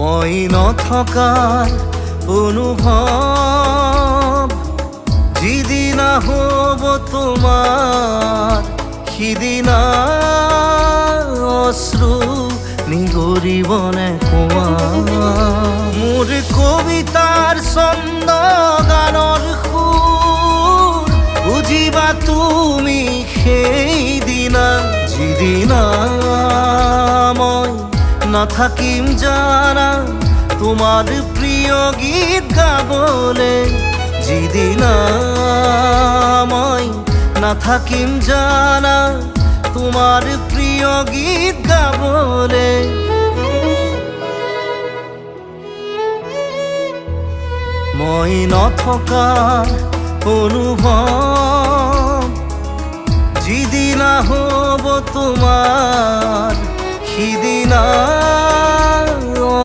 মই নথকাৰ অনুভৱ যিদিনা হ'ব তোমাৰ সিদিনা অশ্ৰু নিগৰিবনে কোৱা মোৰ কবিতাৰ ছন্দ গানৰ সুৰ বুজিবা তুমি সেইদিনা যিদিনা মই নাথাকিম জানা তোমাৰ প্ৰিয় গীত গাবলে যিদিনা মই নাথাকিম জানা তোমাৰ প্ৰিয় গীত গাবলে মই নথকাৰ অনুভৱ যিদিনা হ'ব তোমাৰ সিদিনা